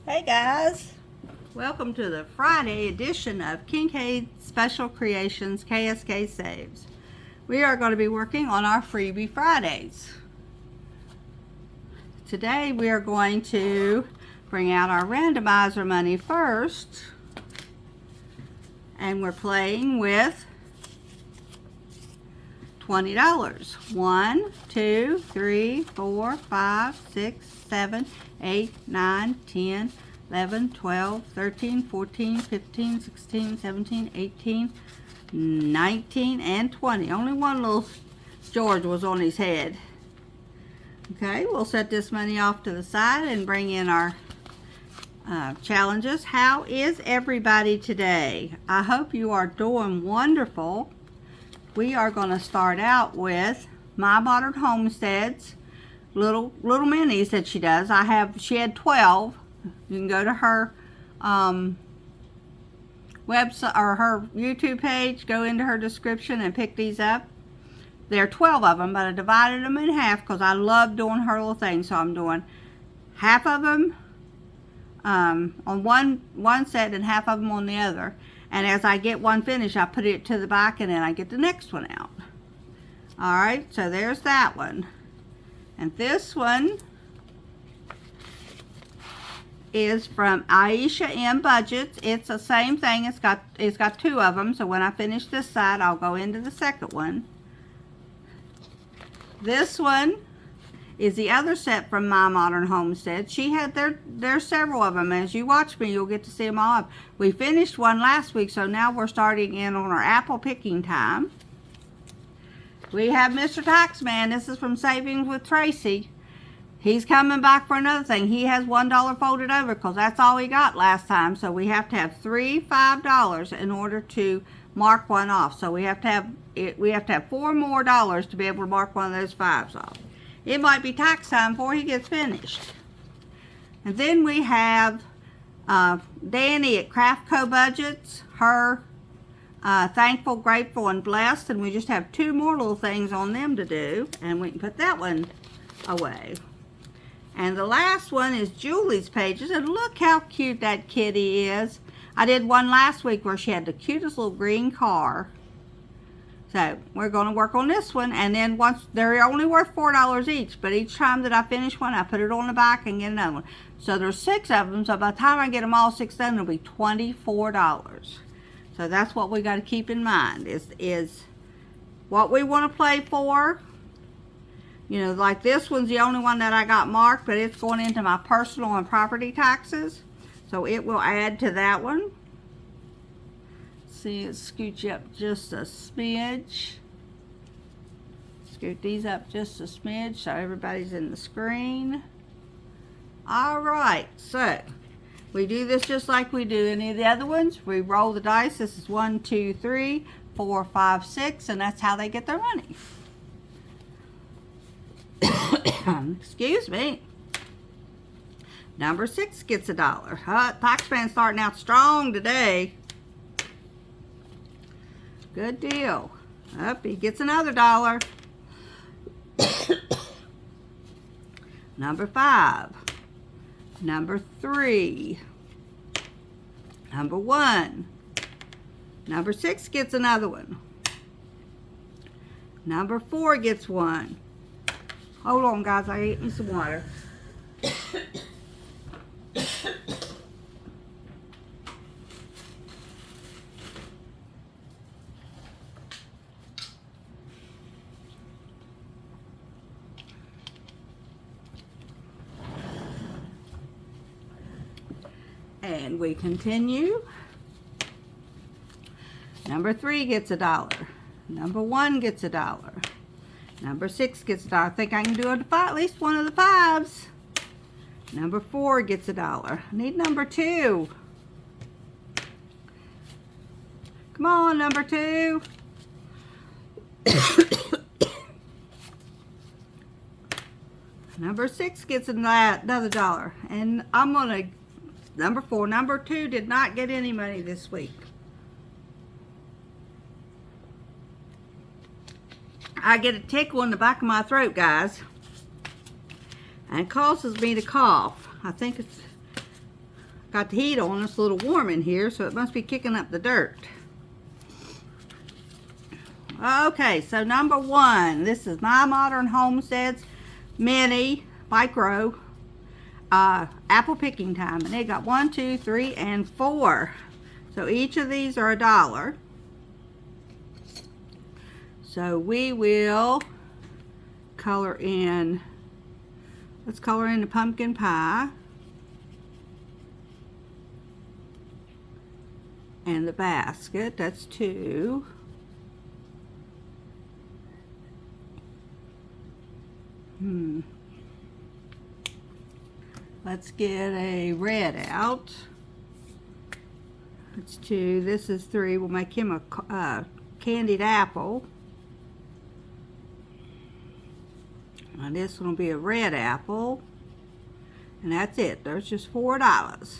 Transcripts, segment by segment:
Hey guys, welcome to the Friday edition of Kincaid Special Creations KSK Saves. We are going to be working on our Freebie Fridays. Today we are going to bring out our randomizer money first, and we're playing with $20. 1, 2, 3, 4, 5, 6, 7, 8, 9, 10, 11, 12, 13, 14, 15, 16, 17, 18, 19, and 20. Only one little George was on his head. Okay, we'll set this money off to the side and bring in our challenges. How is everybody today? I hope you are doing wonderful. We are going to start out with My Modern Homesteads little minis that she does. She had 12. You can go to her website or her YouTube page, go into her description and pick these up. There are 12 of them, but I divided them in half because I love doing her little thing. So I'm doing half of them on one set and half of them on the other. And as I get one finished, I put it to the back and then I get the next one out. Alright, so there's that one. And this one is from Aisha M. Budgets. It's the same thing. It's got two of them. So when I finish this side, I'll go into the second one. This one is the other set from My Modern Homestead. She had there's several of them. As you watch me, you'll get to see them all up. We finished one last week, so now we're starting in on our apple picking time. We have Mr. Taxman. This is from Savings with Tracy. He's coming back for another thing. He has $1 folded over because that's all he got last time. So we have to have three $5 in order to mark one off. So we have to have 4 more dollars to be able to mark one of those 5s off. It might be tax time before he gets finished. And then we have Danny at Craft Co Budgets. Her Thankful, Grateful, and Blessed. And we just have 2 more little things on them to do. And we can put that one away. And the last one is Julie's pages. And look how cute that kitty is. I did one last week where she had the cutest little green car. So we're going to work on this one, and then once they're only worth $4 each, but each time that I finish one, I put it on the back and get another one. So there's 6 of them, so by the time I get them all 6 done, it'll be $24. So that's what we got to keep in mind is what we want to play for. You know, like this one's the only one that I got marked, but it's going into my personal and property taxes, so it will add to that one. See, it scoots you up just a smidge. Scoot these up just a smidge so everybody's in the screen. Alright, so we do this just like we do any of the other ones. We roll the dice. This is 1, 2, 3, 4, 5, 6, and that's how they get their money. Excuse me. Number 6 gets $1. Taxman's starting out strong today. Good deal. Up, he gets another $1. Number 5. Number 3. Number 1. Number 6 gets another one. Number 4 gets 1. Hold on, guys. I ate me some water. And we continue. Number 3 gets $1. Number 1 gets $1. Number 6 gets $1. I think I can do at least one of the 5s. Number 4 gets $1. I need number 2. Come on, number 2. Number 6 gets another $1. And I'm going to number 4. Number 2 did not get any money this week. I get a tickle in the back of my throat, guys. And it causes me to cough. I think it's got the heat on. It's a little warm in here, so it must be kicking up the dirt. Okay, so number 1, this is My Modern Homestead's mini micro apple picking time, and they got 1, 2, 3, and 4. So each of these are $1. So we will color in. Let's color in the pumpkin pie and the basket. That's 2. Let's get a red out. That's 2. This is 3. We'll make him a candied apple. And this one will be a red apple. And that's it. There's just $4.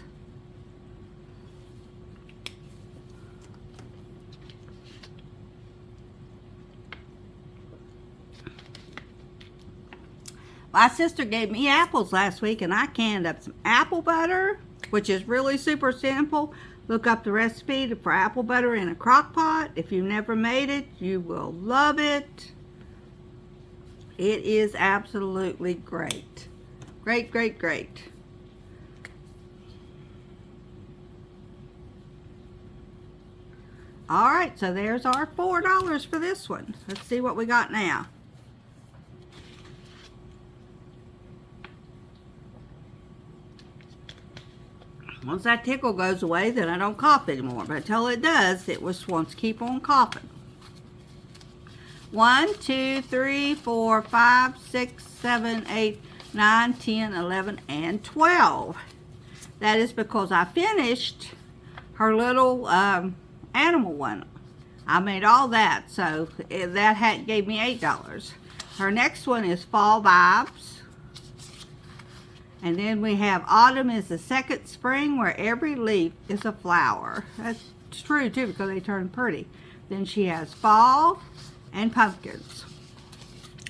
My sister gave me apples last week, and I canned up some apple butter, which is really super simple. Look up the recipe for apple butter in a crock pot. If you've never made it, you will love it. It is absolutely great. Great, great, great. All right, so there's our $4 for this one. Let's see what we got now. Once that tickle goes away, then I don't cough anymore. But until it does, it just wants to keep on coughing. 1, 2, 3, 4, 5, 6, 7, 8, 9, 10, 11, and 12. That is because I finished her little animal one. I made all that, so that gave me $8. Her next one is Fall Vibes. And then we have Autumn is the second spring, where every leaf is a flower. That's true too, because they turn pretty. Then she has Fall and Pumpkins.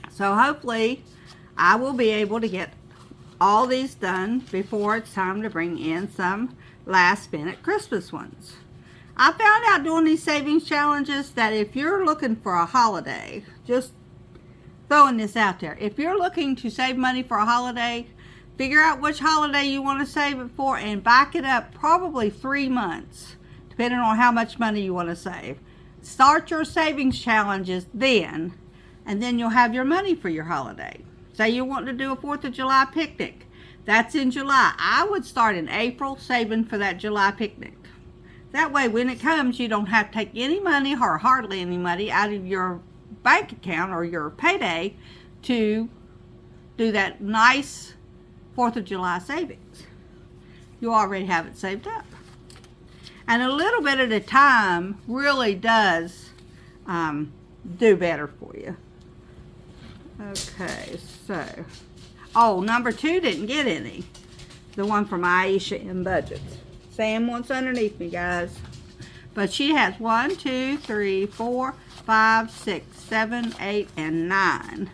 So hopefully I will be able to get all these done before it's time to bring in some last minute Christmas ones. I found out doing these savings challenges that if you're looking for a holiday, just throwing this out there, if you're looking to save money for a holiday, figure out which holiday you want to save it for and back it up probably 3 months, depending on how much money you want to save. Start your savings challenges then, and then you'll have your money for your holiday. Say you want to do a 4th of July picnic. That's in July. I would start in April saving for that July picnic. That way when it comes, you don't have to take any money or hardly any money out of your bank account or your payday to do that nice 4th of July savings. You already have it saved up. And a little bit at a time really does do better for you. Okay, so, oh, number 2 didn't get any. The one from Aisha in budgets. Sam wants underneath me, guys. But she has 1, 2, 3, 4, 5, 6, 7, 8, and 9.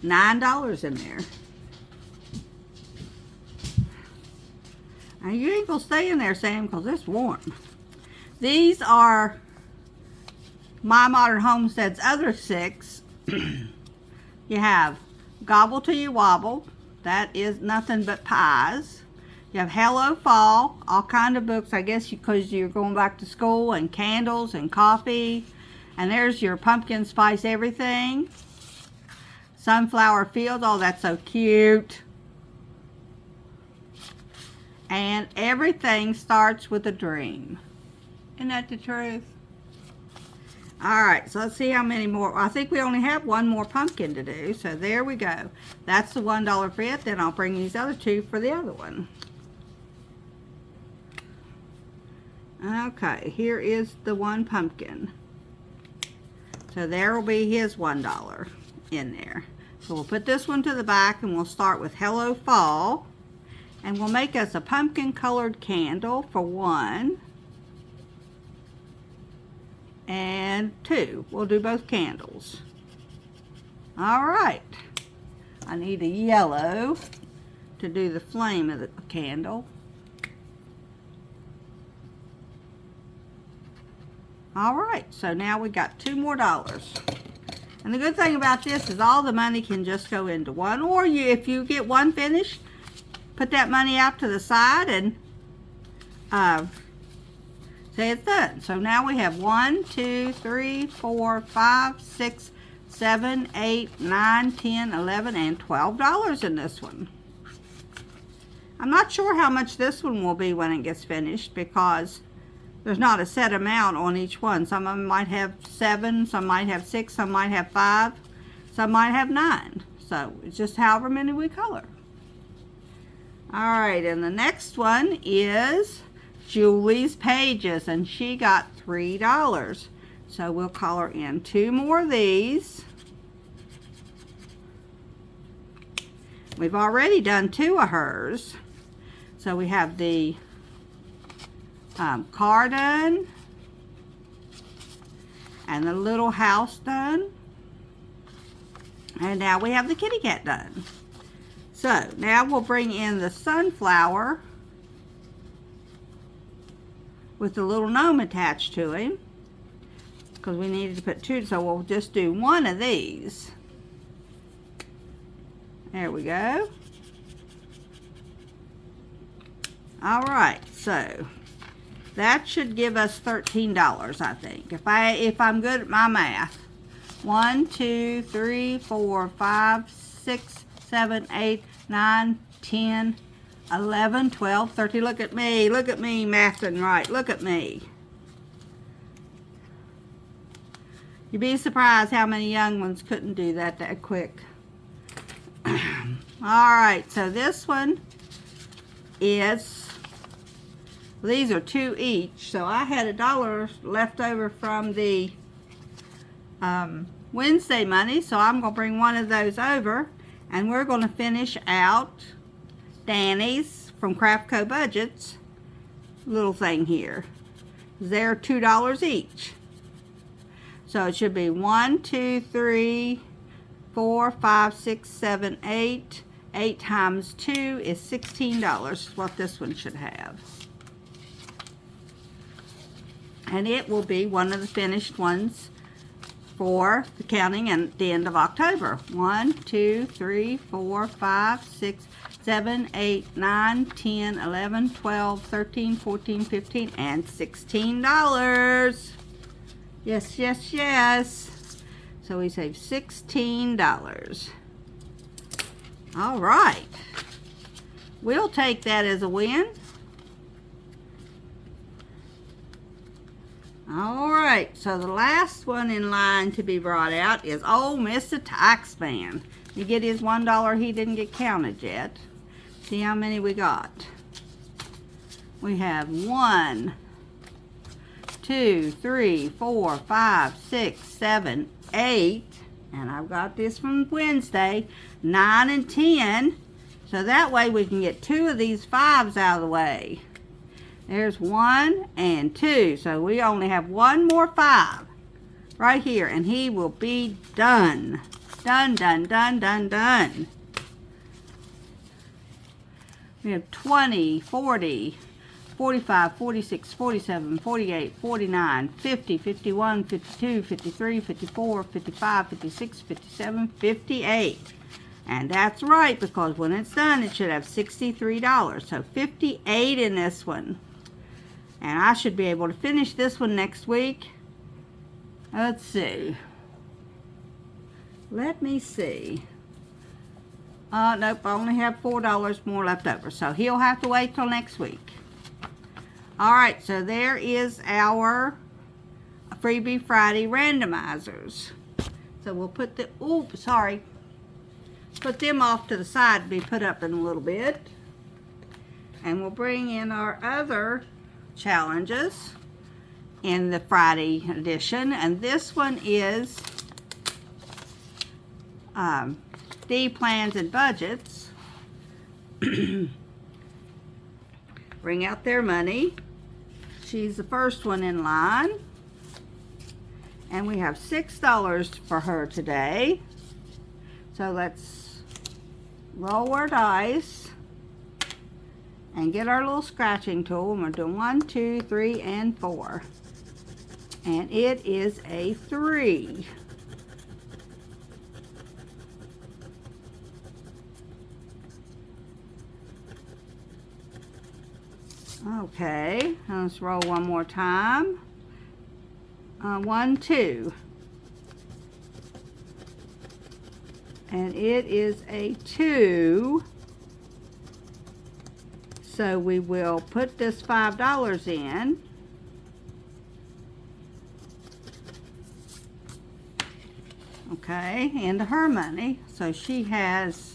$9 in there. Now you ain't gonna stay in there, Sam, because it's warm. These are My Modern Homestead's other 6. You have Gobble Till You Wobble. That is nothing but pies. You have Hello Fall, all kind of books, I guess, because you're going back to school, and candles and coffee. And there's your pumpkin spice everything. Sunflower Fields, oh, that's so cute. And Everything Starts with a Dream. Isn't that the truth? Alright, so let's see how many more. I think we only have one more pumpkin to do. So there we go. That's the $1 for it. Then I'll bring these other 2 for the other one. Okay, here is the one pumpkin. So there will be his $1 in there. So we'll put this one to the back, and we'll start with Hello Fall. And we'll make us a pumpkin colored candle for 1. And 2. We'll do both candles. Alright. I need a yellow to do the flame of the candle. All right, so now we got $2 more. And the good thing about this is all the money can just go into one, or if you get one finished, put that money out to the side and say it's done. So now we have 1, 2, 3, 4, 5, 6, 7, 8, 9, 10, 11, and $12 in this one. I'm not sure how much this one will be when it gets finished because there's not a set amount on each one. Some of them might have 7, some might have 6, some might have 5, some might have 9. So it's just however many we color. All right, and the next one is Julie's Pages, and she got $3. So we'll color in 2 more of these. We've already done 2 of hers. So we have the car done and the little house done. And now we have the kitty cat done. So now we'll bring in the sunflower with the little gnome attached to him because we needed to put 2, so we'll just do 1 of these. There we go. All right, so that should give us $13, I think, if I'm good at my math. 1, 2, 3, 4, 5, 6, 7, 8, 9, 10, 11, 12, 13. Look at me mathing right. Look at me. You'd be surprised how many young ones couldn't do that quick. Alright, so this one is, these are 2 each. So I had $1 left over from the Wednesday money, so I'm going to bring 1 of those over, and we're going to finish out Danny's from Craft Co Budgets little thing here. They're $2 each. So it should be 1, 2, 3, 4, 5, 6, 7, 8. 8 times 2 is $16 is what this one should have. And it will be one of the finished ones for the counting at the end of October. 1, 2, 3, 4, 5, 6, 7, 8, 9, 10, 11, 12, 13, 14, 15, and $16. Yes, yes, yes. So we save $16. All right. We'll take that as a win. All right, so the last one in line to be brought out is old Mr. Taxman. You get his $1 he didn't get counted yet. See how many we got. We have 1, 2, 3, 4, 5, 6, 7, 8. And I've got this from Wednesday, 9 and 10. So that way we can get 2 of these 5s out of the way. There's 1 and 2. So we only have 1 more 5 right here. And he will be done. Done, done, done, done, done. We have 20, 40, 45, 46, 47, 48, 49, 50, 51, 52, 53, 54, 55, 56, 57, 58. And that's right, because when it's done, it should have $63. So 58 in this one. And I should be able to finish this one next week. Let's see. Let me see. Nope, I only have $4 more left over. So he'll have to wait till next week. Alright, so there is our Freebie Friday randomizers. So we'll put the, oops, sorry. Put them off to the side to be put up in a little bit. And we'll bring in our other challenges in the Friday edition. And this one is D Plans and Budgets. Bring out their money. She's the first one in line. And we have $6 for her today. So let's roll our dice. and get our little scratching tool. And we're doing 1, 2, 3, and 4. And it is a 3. Okay, let's roll one more time. 1, 2. And it is a 2. So we will put this $5 in. Okay, into her money. So she has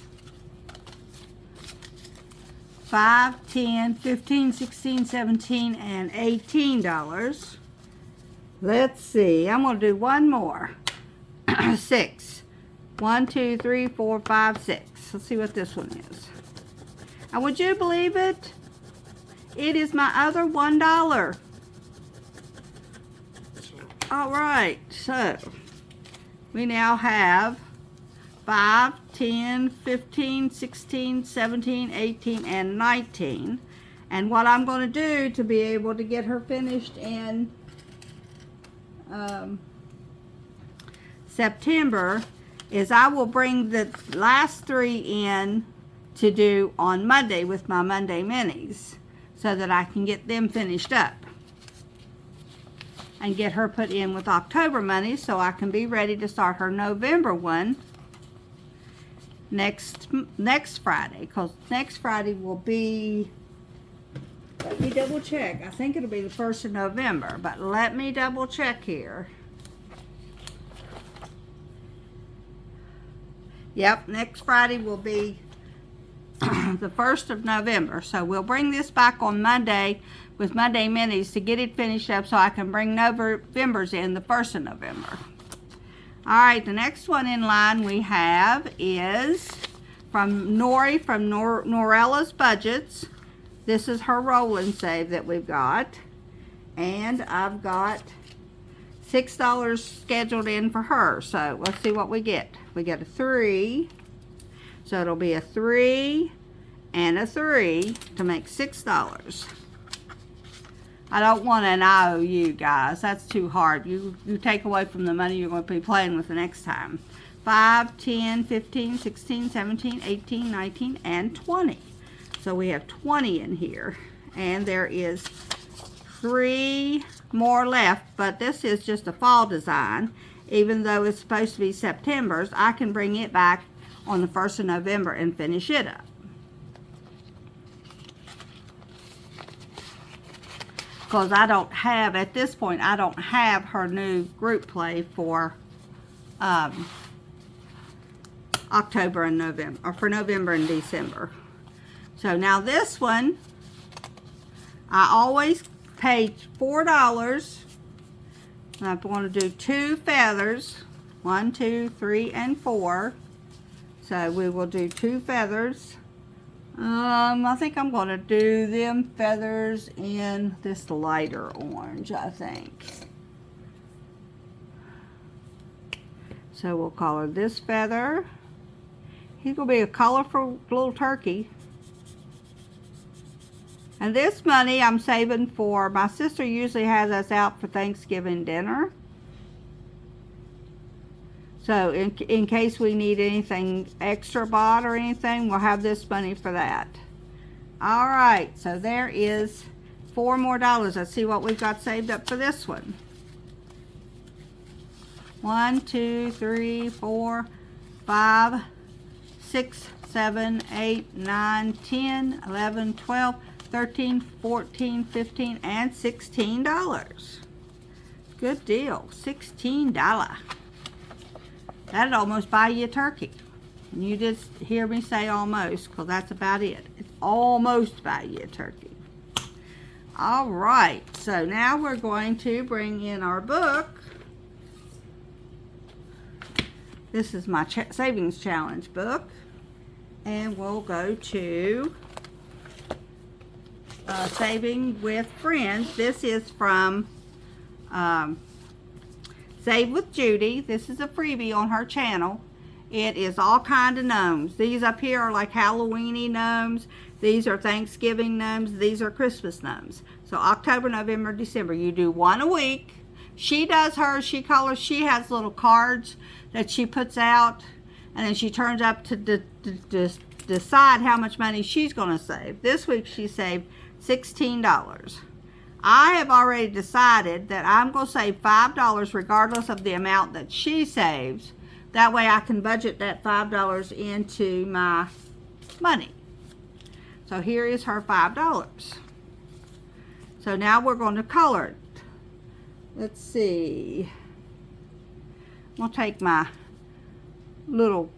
5, 10, 15, 16, 17, and $18. Let's see. I'm going to do one more. 6. 1, 2, 3, 4, 5, 6. Let's see what this one is. And would you believe it? It is my other $1. All right. So we now have 5, 10, 15, 16, 17, 18, and 19. And what I'm going to do to be able to get her finished in September is I will bring the last 3 in to do on Monday with my Monday minis so that I can get them finished up and get her put in with October money so I can be ready to start her November one next Friday, because next Friday will be, let me double check, I think it'll be the 1st of November, but let me double check here. Yep, next Friday will be the 1st of November. So we'll bring this back on Monday with Monday minis to get it finished up so I can bring November's in the 1st of November. Alright, the next one in line we have is from Nori from Norella's Budgets. This is her roll and save that we've got. And I've got $6 scheduled in for her. So let's see what we get. We get a 3. So it'll be a 3 and a 3 to make $6. I don't want an IOU, guys. That's too hard. You take away from the money you're going to be playing with the next time. 5, 10, 15, 16, 17, 18, 19, and 20. So we have 20 in here. And there is 3 more left, but this is just a fall design. Even though it's supposed to be September's, I can bring it back on the 1st of November and finish it up. Because I don't have, at this point, I don't have her new group play for October and November, or for November and December. So now this one, I always pay $4. And I want to do 2 feathers. 1, 2, 3, and 4. So we will do 2 feathers. I think I'm going to do them feathers in this lighter orange, I think. So we'll color this feather. He's going to be a colorful little turkey. And this money I'm saving for, my sister usually has us out for Thanksgiving dinner. So in case we need anything extra bought or anything, we'll have this money for that. All right, so there is $4 more. Let's see what we've got saved up for this one. 1, 2, 3, 4, 5, 6, 7, 8, 9, 10, 11, 12, 13, 14, 15, and $16. Good deal. $16. That'd almost buy you a turkey. And you just hear me say almost, because that's about it. It's almost buy you a turkey. All right. So now we're going to bring in our book. This is my Savings Challenge book. And we'll go to Saving with Friends. This is from Save with Judy. This is a freebie on her channel. It is all kind of gnomes. These up here are like Halloweeny gnomes. These are Thanksgiving gnomes. These are Christmas gnomes. So October, November, December. You do one a week. She does hers. She colors. She has little cards that she puts out, and then she turns up to decide how much money she's going to save. This week she saved $16. I have already decided that I'm going to save $5 regardless of the amount that she saves. That way I can budget that $5 into my money. So here is her $5. So now we're going to color it. Let's see. I'm going to take my little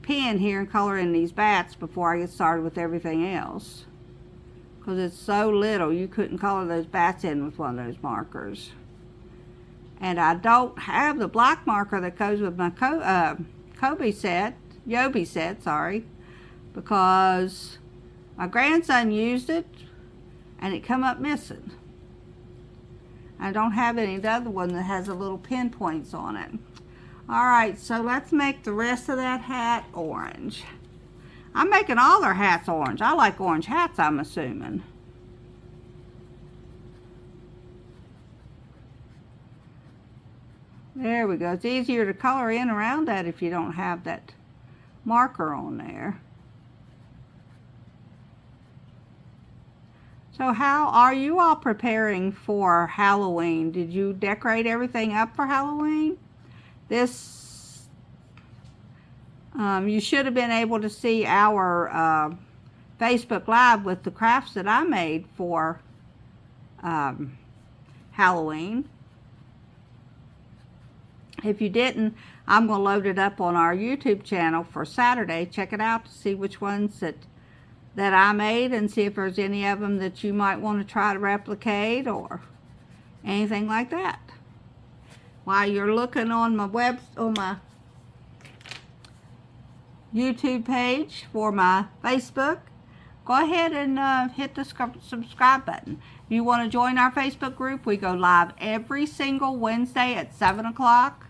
pen here and color in these bats before I get started with everything else. Because it's so little, you couldn't color those bats in with one of those markers. And I don't have the black marker that goes with my Yobi set, sorry, because my grandson used it and it come up missing. I don't have any of the other one that has the little pinpoints on it. Alright, so let's make the rest of that hat orange. I'm making all their hats orange. I like orange hats, I'm assuming. There we go. It's easier to color in around that if you don't have that marker on there. So how are you all preparing for Halloween? Did you decorate everything up for Halloween? This, you should have been able to see our Facebook Live with the crafts that I made for Halloween. If you didn't, I'm going to load it up on our YouTube channel for Saturday. Check it out to see which ones that I made and see if there's any of them that you might want to try to replicate or anything like that. While you're looking on my YouTube page for my Facebook, go ahead and hit the subscribe button. If you want to join our Facebook group, we go live every single Wednesday at 7 o'clock.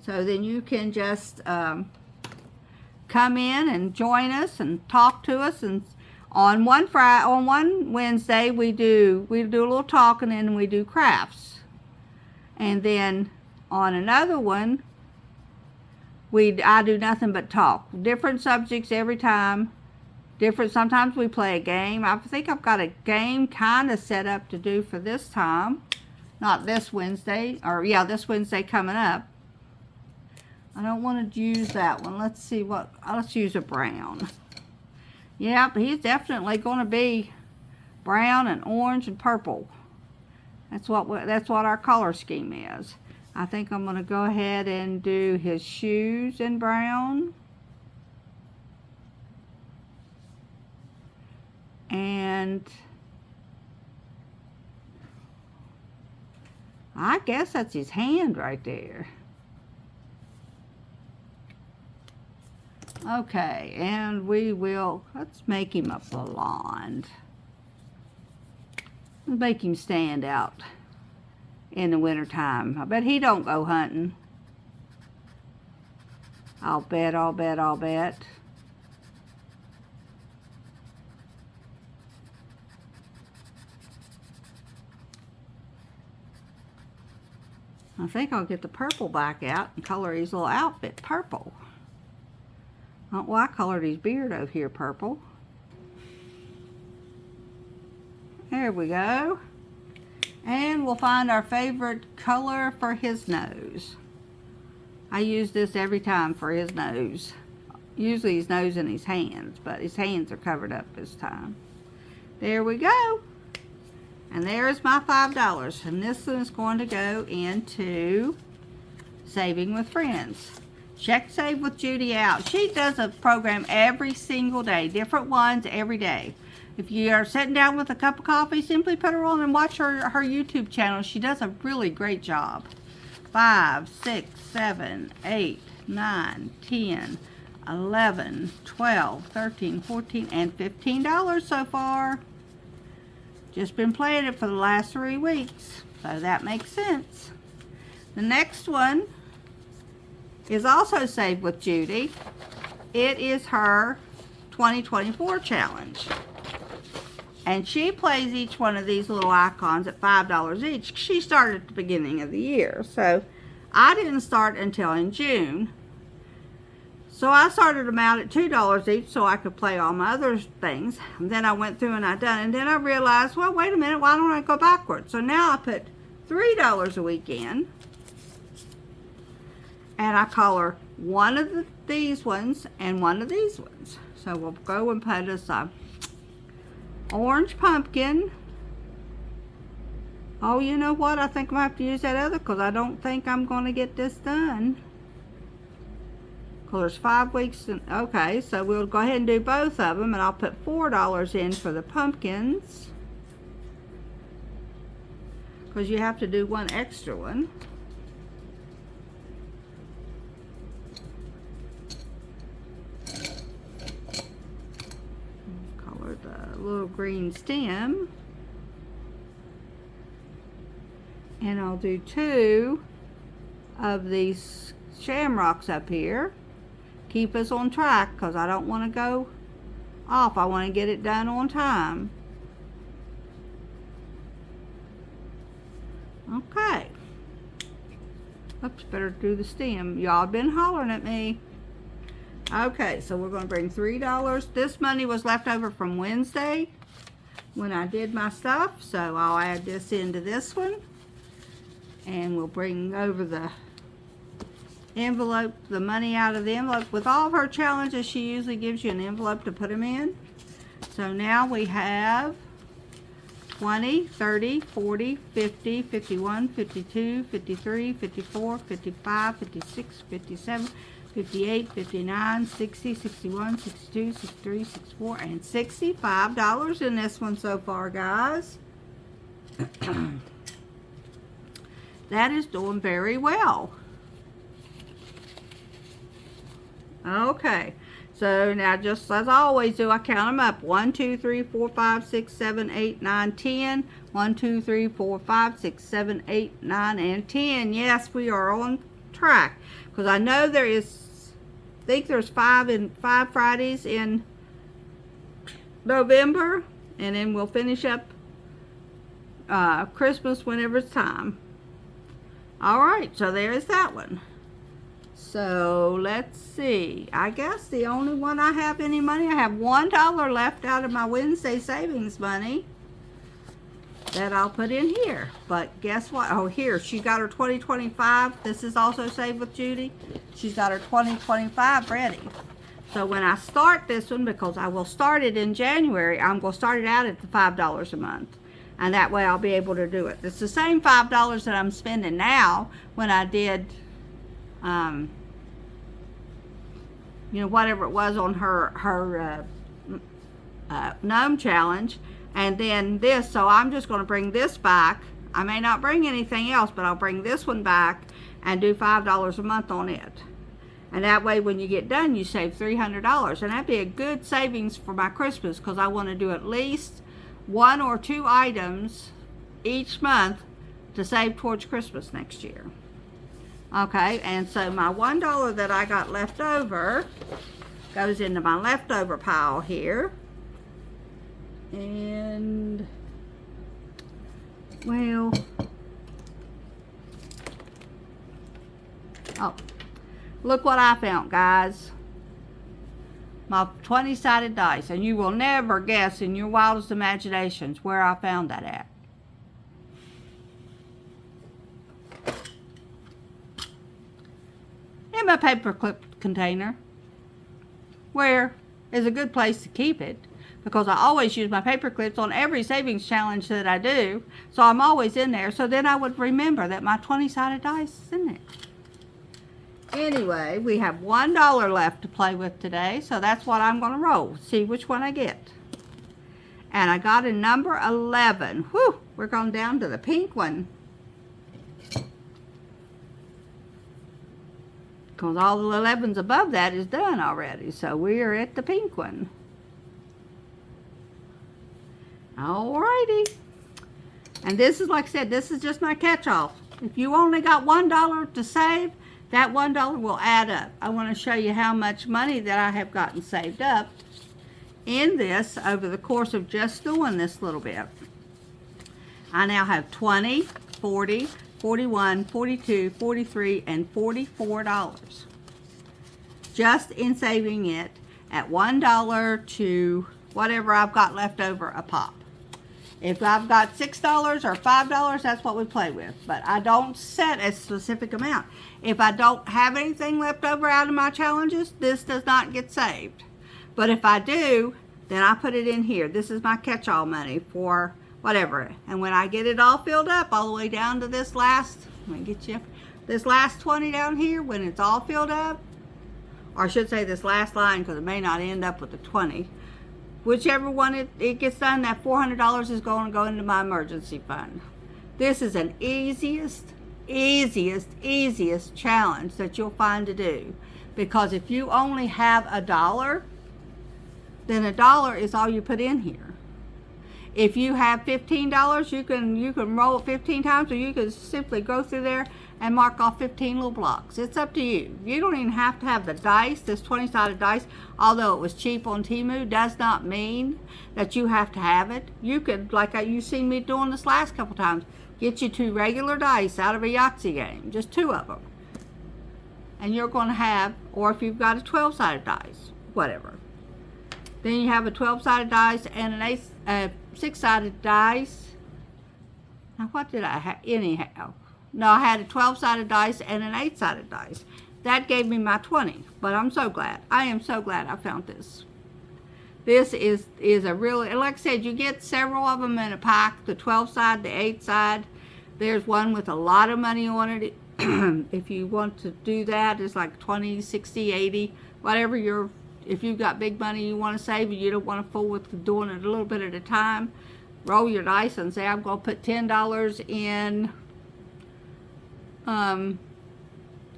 So then you can just come in and join us and talk to us. And on one Wednesday we do a little talking and we do crafts. And then on another one I do nothing but talk. Different subjects every time. Sometimes we play a game. I think I've got a game kind of set up to do for this time. Not this Wednesday, or yeah, this Wednesday coming up. I don't want to use that one. Let's see let's use a brown. Yep, he's definitely going to be brown and orange and purple. That's what our color scheme is. I think I'm going to go ahead and do his shoes in brown. And I guess that's his hand right there. Okay, and let's make him a blonde. Let's make him stand out in the wintertime. I bet he don't go hunting. I'll bet. I think I'll get the purple back out and color his little outfit purple. Well, I colored his beard over here purple. There we go. And we'll find our favorite color for his nose. I use this every time for his nose. Usually his nose and his hands, but his hands are covered up this time. There we go. And there's my $5. And this one is going to go into Saving with Friends. Check Save with Judy out. She does a program every single day. Different ones every day. If you are sitting down with a cup of coffee, simply put her on and watch her YouTube channel. She does a really great job. 5, 6, 7, 8, 9, 10, 11, 12, 13, 14, and $15 so far. Just been playing it for the last 3 weeks. So that makes sense. The next one is also Save with Judy. It is her 2024 challenge. And she plays each one of these little icons at $5 each. She started at the beginning of the year. So I didn't start until in June. So I started them out at $2 each so I could play all my other things. And then I went through and I done. And then I realized, well, wait a minute, why don't I go backwards? So now I put $3 a week in. And I color one of these ones and one of these ones. So we'll go and put us a orange pumpkin. Oh, you know what? I think I'm going to have to use that other because I don't think I'm going to get this done. Because there's 5 weeks. Okay, so we'll go ahead and do both of them. And I'll put $4 in for the pumpkins. Because you have to do one extra one. Color the little green stem. And I'll do 2 of these shamrocks up here. Keep us on track because I don't want to go off. I want to get it done on time. Okay. Oops, better do the stem. Y'all been hollering at me. Okay, so we're going to bring $3. This money was left over from Wednesday when I did my stuff. So I'll add this into this one. And we'll bring over the envelope, the money out of the envelope. With all of her challenges, she usually gives you an envelope to put them in. So now we have 20, 30, 40, 50, 51, 52, 53, 54, 55, 56, 57, 58, 59, 60, 61, 62, 63, 64, and $65 in this one so far, guys. That is doing very well. Okay, so now just as I always do, I count them up. 1, 2, 3, 4, 5, 6, 7, 8, 9, 10. 1, 2, 3, 4, 5, 6, 7, 8, 9, and 10. Yes, we are on track. Because I know there is, I think there's 5 Fridays in November. And then we'll finish up Christmas whenever it's time. Alright, so there's that one. So let's see. I guess the only one I have any money, I have $1 left out of my Wednesday savings money that I'll put in here. But guess what? Oh, here, she got her 2025. This is also Save with Judy. She's got her 2025 ready. So when I start this one, because I will start it in January, I'm going to start it out at the $5 a month. And that way I'll be able to do it. It's the same $5 that I'm spending now when I did, you know, whatever it was on her gnome challenge. And then this, so I'm just going to bring this back. I may not bring anything else, but I'll bring this one back and do $5 a month on it. And that way when you get done, you save $300. And that'd be a good savings for my Christmas because I want to do at least 1 or 2 items each month to save towards Christmas next year. Okay, and so my $1 that I got left over goes into my leftover pile here. And, well, oh, look what I found, guys. My 20-sided dice. And you will never guess in your wildest imaginations where I found that at. In my paperclip container, where is a good place to keep it because I always use my paper clips on every savings challenge that I do, so I'm always in there. So then I would remember that my 20-sided dice is in there. Anyway, we have $1 left to play with today, so that's what I'm going to roll. See which one I get. And I got a number 11. Whew, we're going down to the pink one. Because all the 11s above that is done already. So we are at the pink one. Alrighty. And this is, like I said, this is just my catch-all. If you only got $1 to save, that $1 will add up. I want to show you how much money that I have gotten saved up in this over the course of just doing this little bit. I now have 20, 40, 41, 42, 43, and $44 just in saving it at $1 to whatever I've got left over a pop. If I've got $6 or $5, that's what we play with. But I don't set a specific amount. If I don't have anything left over out of my challenges, this does not get saved. But if I do, then I put it in here. This is my catch-all money for whatever. And when I get it all filled up all the way down to this last, let me get you, this last 20 down here, when it's all filled up, or I should say this last line because it may not end up with the 20. Whichever one it gets done, that $400 is going to go into my emergency fund. This is an easiest challenge that you'll find to do. Because if you only have $1, then $1 is all you put in here. If you have $15, you can roll it 15 times, or you can simply go through there and mark off 15 little blocks. It's up to you. You don't even have to have the dice, this 20-sided dice, although it was cheap on Temu, does not mean that you have to have it. You could, like you've seen me doing this last couple times, get you 2 regular dice out of a Yahtzee game, just 2 of them. And you're going to have, or if you've got a 12-sided dice, whatever. Then you have a 12-sided dice and a 6-sided dice. Now what did I have? Anyhow. No, I had a 12-sided dice and an 8-sided dice. That gave me my 20. But I'm so glad. I am so glad I found this. This is a really, like I said, you get several of them in a pack. The 12-side, the 8-side. There's one with a lot of money on it. If you want to do that, it's like 20, 60, 80, whatever your, if you've got big money you want to save and you don't want to fool with doing it a little bit at a time, roll your dice and say, I'm going to put $10 in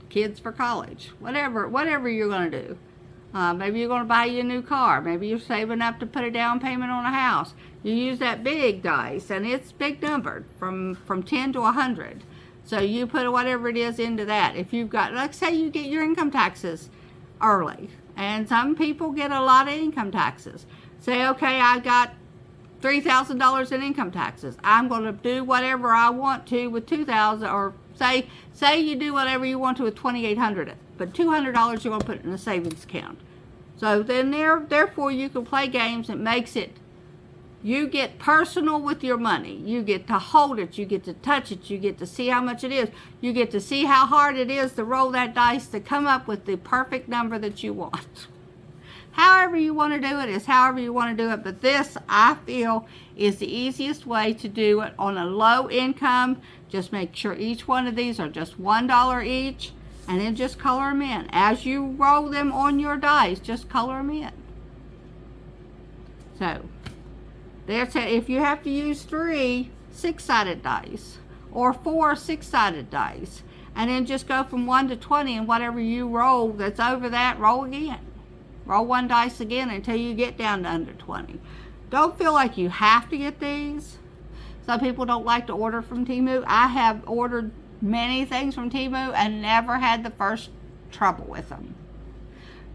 kids for college, whatever you're going to do. Maybe you're going to buy you a new car. Maybe you're saving up to put a down payment on a house. You use that big dice, and it's big numbered from 10 to 100. So you put whatever it is into that. If you've got, like say you get your income taxes early, and some people get a lot of income taxes. Say, okay, I got $3,000 in income taxes. I'm going to do whatever I want to with $2,000, or say you do whatever you want to with $2,800, but $200 you're going to put in a savings account. So then therefore you can play games. It makes it, you get personal with your money. You get to hold it. You get to touch it. You get to see how much it is. You get to see how hard it is to roll that dice to come up with the perfect number that you want. However you want to do it is however you want to do it. But this, I feel, is the easiest way to do it on a low income. Just make sure each one of these are just $1 each. And then just color them in. As you roll them on your dice, just color them in. So, there's if you have to use 3 6-sided dice or 4 6-sided dice, and then just go from 1 to 20, and whatever you roll that's over that, roll again. Roll 1 dice again until you get down to under 20. Don't feel like you have to get these. Some people don't like to order from Temu. I have ordered many things from Temu and never had the first trouble with them.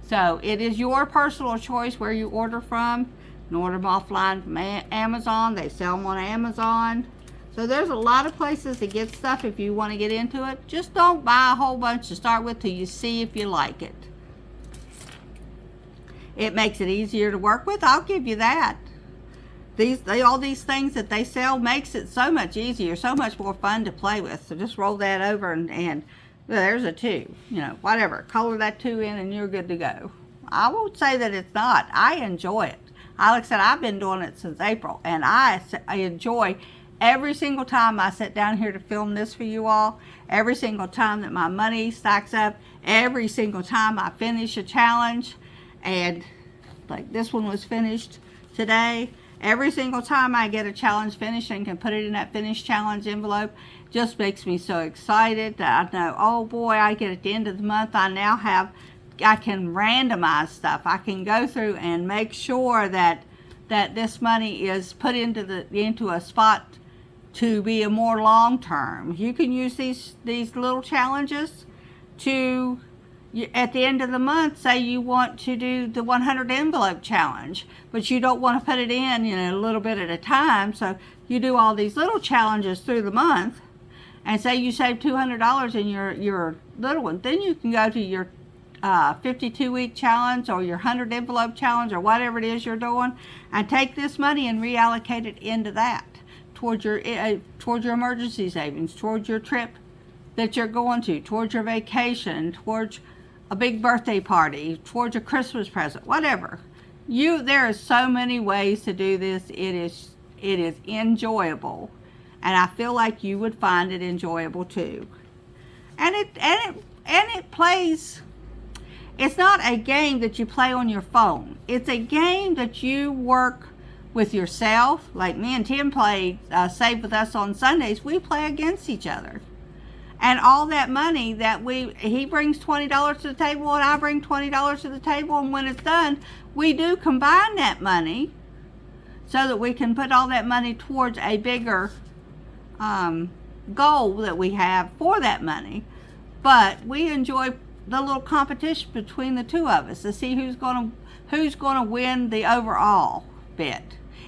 So it is your personal choice where you order from. You can order them offline from Amazon. They sell them on Amazon. So there's a lot of places to get stuff if you want to get into it. Just don't buy a whole bunch to start with till you see if you like it. It makes it easier to work with. I'll give you that. All these things that they sell makes it so much easier, so much more fun to play with. So just roll that over and well, there's a 2. You know, whatever. Color that 2 in and you're good to go. I won't say that it's not. I enjoy it. Like I said, I've been doing it since April, and I enjoy every single time I sit down here to film this for you all, every single time that my money stacks up, every single time I finish a challenge, and like this one was finished today. Every single time I get a challenge finished and can put it in that finished challenge envelope, just makes me so excited that I know, oh boy, I get at the end of the month, I can randomize stuff. I can go through and make sure that this money is put into a spot to be a more long term. You can use these little challenges to, at the end of the month, say you want to do the 100 envelope challenge, but you don't want to put it in, a little bit at a time. So you do all these little challenges through the month, and say you save $200 in your little one. Then you can go to your 52-week challenge or your 100 envelope challenge or whatever it is you're doing, and take this money and reallocate it into that, towards your emergency savings, towards your trip that you're going to, towards your vacation, towards a big birthday party, towards a Christmas present, whatever. There are so many ways to do this. It is enjoyable, and I feel like you would find it enjoyable too. And it plays. It's not a game that you play on your phone. It's a game that you work with yourself. Like me and Tim play Save With Us on Sundays. We play against each other. And all that money that he brings $20 to the table and I bring $20 to the table, and when it's done, we do combine that money so that we can put all that money towards a bigger goal that we have for that money. But we enjoy the little competition between the two of us to see who's going to win the overall bit.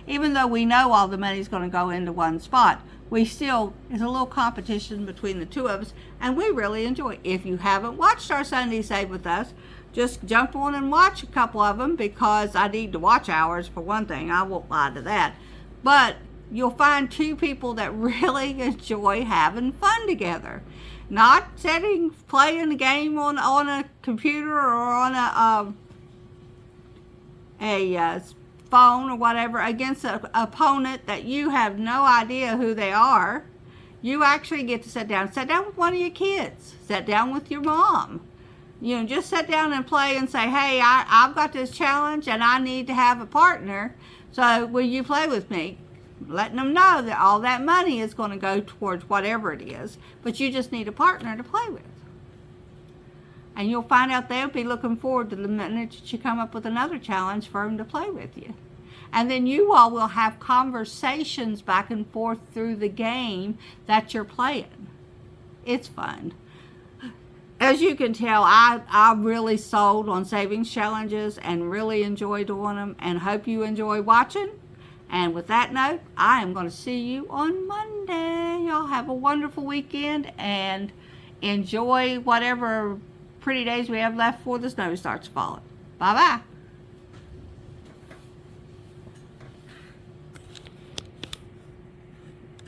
Even though we know all the money's going to go into one spot, it's a little competition between the two of us, and we really enjoy it. If you haven't watched our Sunday Save With Us, just jump on and watch a couple of them, because I need to watch hours for one thing. I won't lie to that. But you'll find two people that really enjoy having fun together. Not playing the game on a computer or on a phone or whatever against an opponent that you have no idea who they are. You actually get to sit down with one of your kids. Sit down with your mom. Just sit down and play and say, hey, I've got this challenge and I need to have a partner. So will you play with me? Letting them know that all that money is going to go towards whatever it is, but you just need a partner to play with. And you'll find out they'll be looking forward to the minute that you come up with another challenge for them to play with you. And then you all will have conversations back and forth through the game that you're playing. It's fun. As you can tell, I really sold on savings challenges and really enjoy doing them, and hope you enjoy watching. And with that note, I am going to see you on Monday. Y'all have a wonderful weekend and enjoy whatever pretty days we have left before the snow starts falling. Bye-bye.